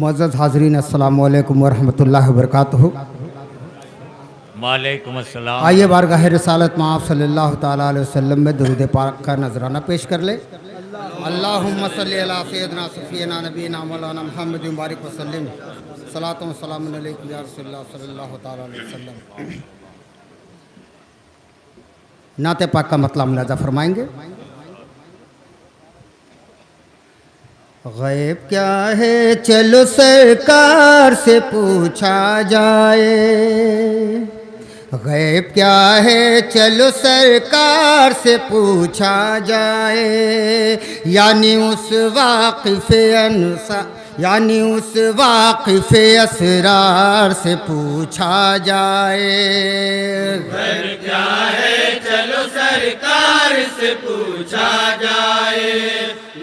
معزز حاضرین السلام علیکم ورحمۃ اللہ وبرکاتہ۔ وعلیکم السلام۔ آئیے بارگاہ رسالت میں آپ صلی اللہ تعالیٰ علیہ وسلم میں درود پاک کا نذرانہ پیش کر لے۔ اللہم صلی علی سیدنا صفینا نبینا مولانا محمد مبارک وسلم، صلاۃ و سلام علیکم یا رسول اللہ صلی اللہ تعالیٰ علیہ وسلم۔ نعت پاک کا مطلب ملاحظہ فرمائیں گے۔ غیب کیا ہے چلو سرکار سے پوچھا جائے، غیب کیا ہے چلو سرکار سے پوچھا جائے، یعنی اس واقف اسرار سے پوچھا جائے۔ غیب کیا ہے چلو سرکار سے پوچھا جائے،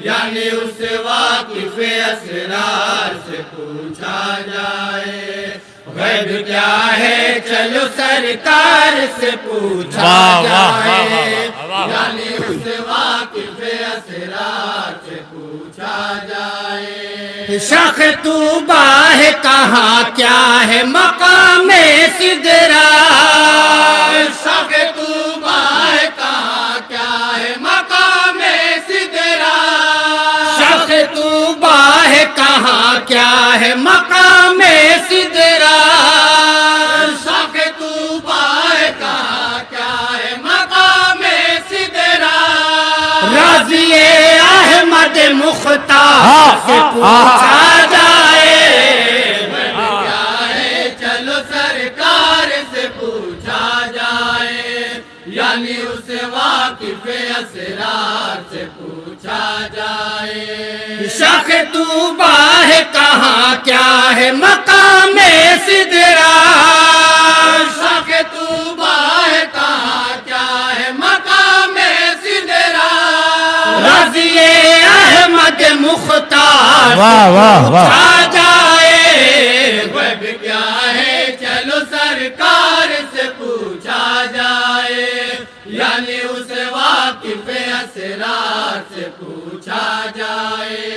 یعنی اس واقف اسرار سے پوچھا جائے۔ غیب کیا ہے چلو سرکار سے پوچھا جائے، یعنی اس واقف اسرار سے پوچھا جائے۔ شاخ طوبہ ہے کہاں کیا ہے مقام سدرا، شاخ طوبہ ہے کہاں کیا ہے مقام سدرا، شاخ طوبہ ہے کہاں کیا ہے مقام سدرا، شاخ طوبہ ہے کہاں کیا ہے مقام سدرا۔ راضی احمد مختار سے پوچھا جائے، کیا ہے چلو سرکار سے پوچھا جائے، یعنی اس واقف اسرار سے پوچھا جائے۔ شاخ طوبہ ہے کہاں کیا ہے مقام سدرا، شاخ طوبہ ہے کہاں کیا ہے مقام سدرا۔ راضی احمد مختار واہ واہ واہ۔ پوچھا جائے، غیب کیا ہے چلو سرکار سے پوچھا جائے، یعنی اس واقف اسرار سے پوچھا جائے۔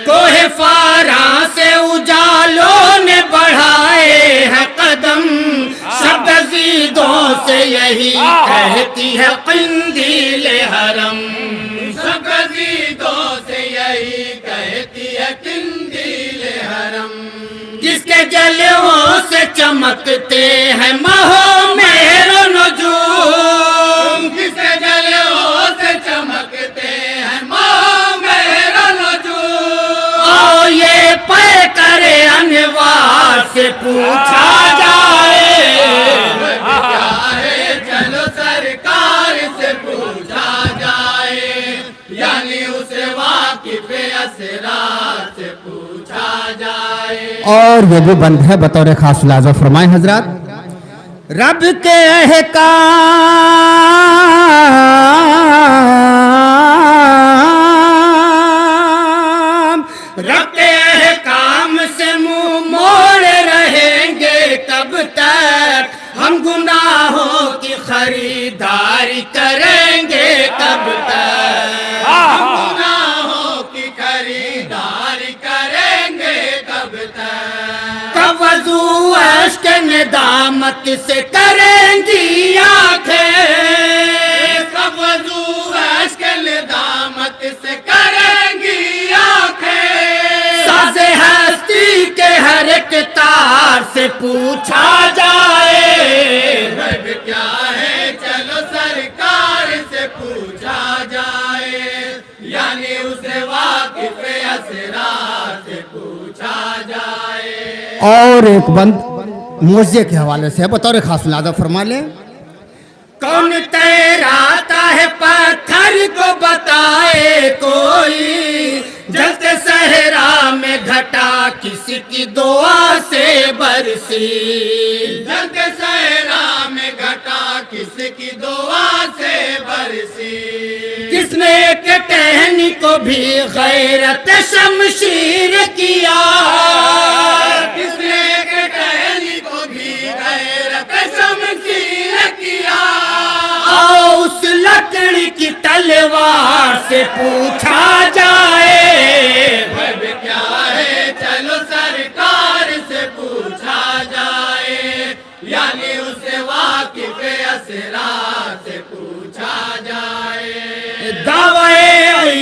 کوہ فاراں سے اجالوں نے بڑھائے ہیں قدم، شب زیدوں سے یہی کہتی ہے قندیل حرم، سب گزیدوں سے یہی کہتی ہے قندیل حرم۔ جس کے جلووں سے چمکتے ہیں ماہ مہر و نجوم، جس کے جلووں سے چمکتے ہیں ماہ مہر و نجوم۔ آؤ یہ پے کرے انوار سے پوچھا جائے، کیا ہے چلو سرکار سے پوچھا جائے، یعنی اس واقف اسرار سے پوچھا جائے۔ اور یہ بھی بند ہے بطور خاص لازم فرمائیں حضرات۔ رب کے احکام سے منہ موڑے رہیں گے کب تک، ہم گناہوں کی خریداری کریں گے کب تک، گناہوں کی خریداری کریں گے کب تک۔ کب وضو اشک ندامت سے کریں گی آنکھیں، کب وضو اشک ندامت سے کریں گی آنکھیں۔ ساز ہستی کے ہر ایک تار سے پوچھا جائے، غیب کیا ہے چلو سرکار سے پوچھا جائے، یعنی اس واقف اسرار سے پوچھا جائے۔ اور ایک بند موزے کے حوالے سے بطور خاص لازم فرما لیں۔ کون تیراتا ہے پتھر کو بتائے کوئی، جلتے صحرا میں گھٹا کسی کی دعا سے برسی، جلتے صحرا میں گھٹا کس کی دعا سے برسی۔ کس نے ایک ٹہنی کو بھی غیرت شمشیر کیا، کس نے ایک ٹہنی کو بھی غیرت شمشیر کیا۔ آؤ اس لکڑی کی تلوار سے پوچھا جائے، غیب کیا ہے چلو سر اسرار سے پوچھا جائے دعوے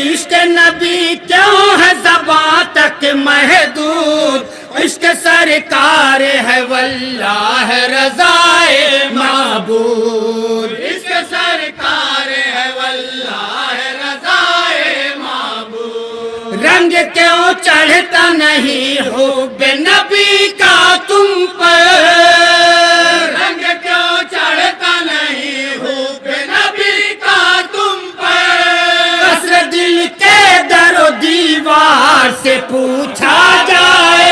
عشق نبی کیوں ہے زباں تک محدود عشق سرکار ہے واللہ رضائے معبود عشق سرکار ہے واللہ رضائے معبود رنگ کیوں چڑھتا نہیں حب نبی کا تم پر رنگ کیوں چڑھتا نہیں حب نبی کا تم پر قصر دل کے در و دیوار سے پوچھا جائے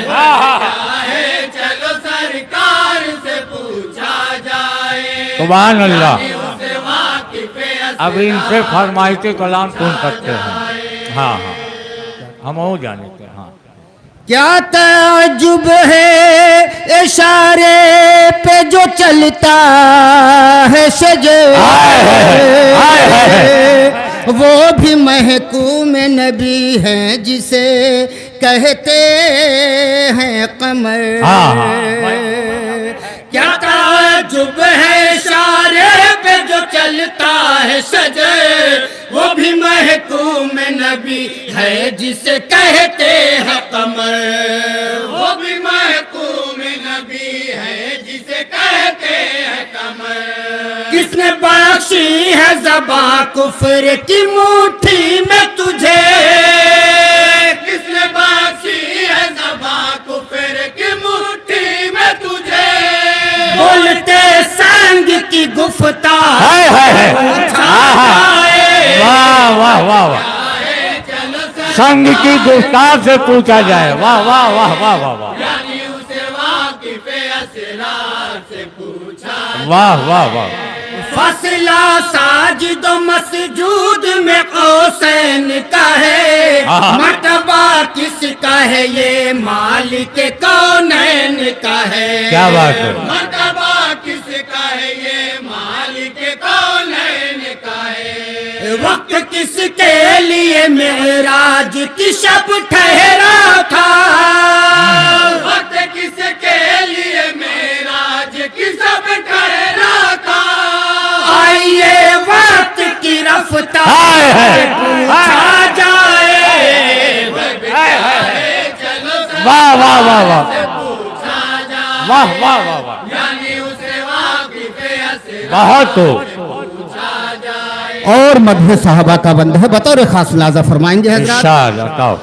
چاہے چلو سرکار سے پوچھا جائے سبحان اللہ اسے واقف اب ان سے فرمائش کلام سن سکتے ہیں ہاں ہاں ہم ہو جانے کے ہاں کیا تعجب ہے اشارے پہ جو چلتا ہے شجر وہ بھی محکوم نبی ہے جسے کہتے ہیں قمر کیا تعجب ہے اشارے پہ جو چلتا ہے شجر وہ بھی محکوم نبی ہے جسے کہتے ہیں قمر وہ بھی محکوم نبی ہے جسے کہتے ہیں قمر کس نے بخشی ہے زباں کفر کی مٹھی میں تجھے کس نے بخشی ہے زباں کفر کی مٹھی میں تجھے بولتے سنگ کی گفتار واہ واہ واہ واہ سنگ کی گفتار سے پوچھا جائے واہ واہ واہ واہ واہ واہ یعنی اسے واقف اسرار سے پوچھا واہ واہ واہ فصلہ ساجد و مسجود میں قوسین کا ہے مرتبہ کس کا ہے یہ مالک کونین کا ہے کیا بات ہے مرتبہ کس کا ہے یہ مالک کونین کا ہے وقت کس کے لیے معراج کی شب ٹھہرا تھا وقت کس کے لیے معراج کی سب ٹھہرا تھا آئیے وقت کی رفتار پوچھا جائے چلو واہ واہ واہ واہ پوچھا جائے واہ واہ واہ واہ یعنی اسے واقف اسرار بہت ہو پوچھا جائے اور مدح صحابہ کا بند ہے بطور خاص ملاحظہ فرمائیں گے حضرات ارشاد بتاؤ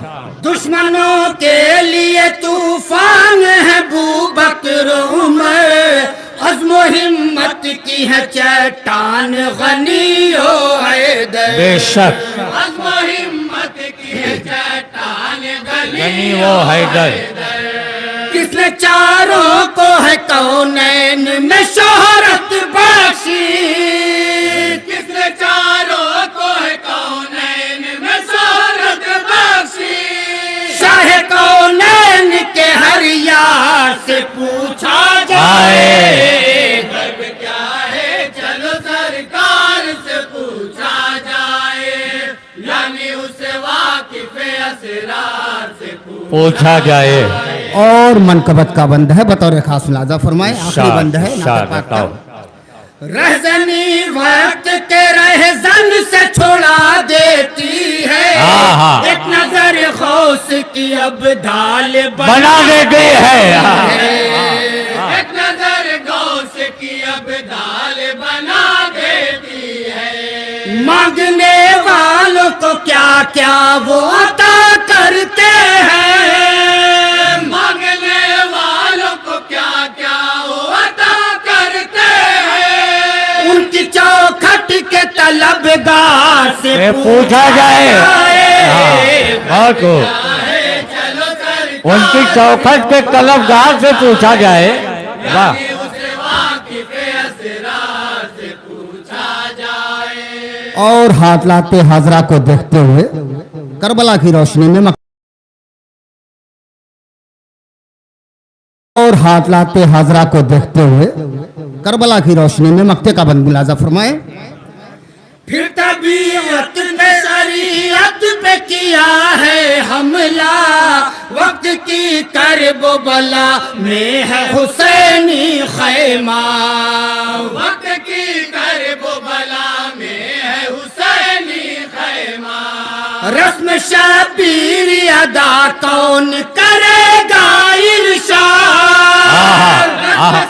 دشمنوں کے لیے طوفان ہے ابو بکر عمر عزم و ہمت کی ہے چٹان غنی و حیدر بے شک عزم و ہمت کی ہے چٹان غنی و حیدر کس نے چاروں کو ہے کونین میں شہرت بخشی کس نے چاروں کو ہے کونین میں شہرت بخشی شاہ کونین کے ہر یار سے پوچھا جائے غرب کیا ہے چلو سرکار سے پوچھا جائے یعنی اسے واقف اسرار سے پوچھا جائے اور منقبت کا بند ہے بطور خاص ملاحظہ فرمائے آخری بند ہے ارشاد بتاؤ رہزنی وقت کے رہزن سے چھوڑا دیتی ہے ایک نظر غوث کی اب ڈھال بنا دیتے ہیں ایک نظر غوث کی اب ڈھال بنا دیتی ہے مانگنے والوں کو کیا کیا وہ عطا کرتے ہیں مانگنے والوں کو کیا کیا وہ عطا کرتے ہیں ان کی چوکھٹ کے طلبگار سے پوچھا جائے بہت ہو چلو سرکار ان کی چوکھٹ کے طلبگار سے پوچھا جائے واہ اسے واقف اسرار سے پوچھا جائے اور ہاتھ لاتے حاضرہ کو دیکھتے ہوئے کربلا کی روشنی میں اور ہاتھ لاتے حاضرہ کو دیکھتے ہوئے کربلا کی روشنی میں مقتے کا بند ملاحظہ فرمائے پھر طبیعت نے شریعت پہ کیا ہے حملہ وقت کی کرب و بلا میں ہے حسینی خیمہ وقت رسم شبیر ادا کون کرے گا ارشاد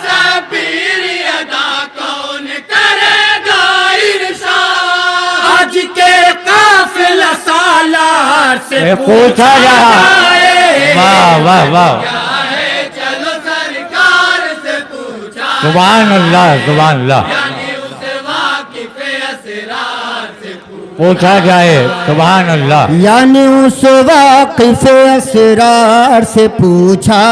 شبیر ادا کون کرے گا ارشاد آج کے قافلہ سالار سے پوچھا جائے واہ واہ واہ چلو سرکار سے پوچھا سبحان اللہ سبحان اللہ یعنی اس واقف اسرار سے پوچھا جائے سبحان اللہ یعنی اس واقف اسرار سے پوچھا